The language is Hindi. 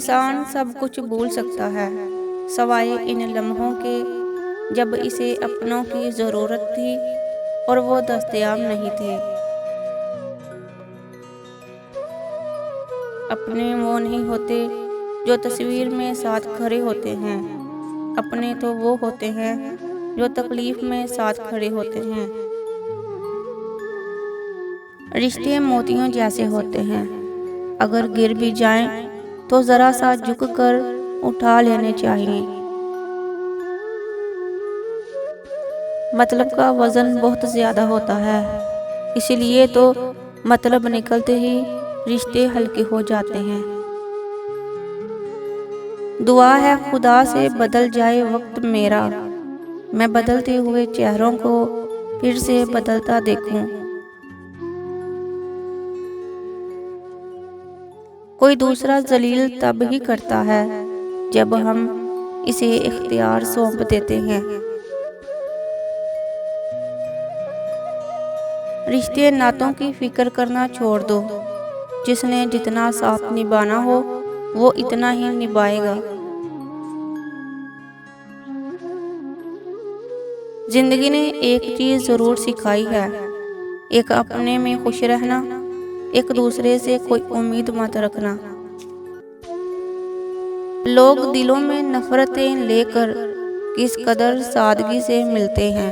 इंसान सब कुछ भूल सकता है सवाए इन लम्हों के, जब इसे अपनों की ज़रूरत थी और वो दस्तयाब नहीं थे। अपने वो नहीं होते जो तस्वीर में साथ खड़े होते हैं, अपने तो वो होते हैं जो तकलीफ में साथ खड़े होते हैं। रिश्ते मोतियों जैसे होते हैं, अगर गिर भी जाएं तो ज़रा सा झुक कर उठा लेने चाहिए। मतलब का वज़न बहुत ज़्यादा होता है, इसलिए तो मतलब निकलते ही रिश्ते हल्के हो जाते हैं। दुआ है खुदा से बदल जाए वक्त मेरा, मैं बदलते हुए चेहरों को फिर से बदलता देखूं। कोई दूसरा जलील तब ही करता है जब हम इसे इख्तियार सौंप देते हैं। रिश्ते नातों की फिक्र करना छोड़ दो, जिसने जितना साथ निभाना हो वो इतना ही निभाएगा। जिंदगी ने एक चीज जरूर सिखाई है, एक अपने में खुश रहना, एक दूसरे से कोई उम्मीद मत रखना। लोग दिलों में नफरतें लेकर किस कदर सादगी से मिलते हैं।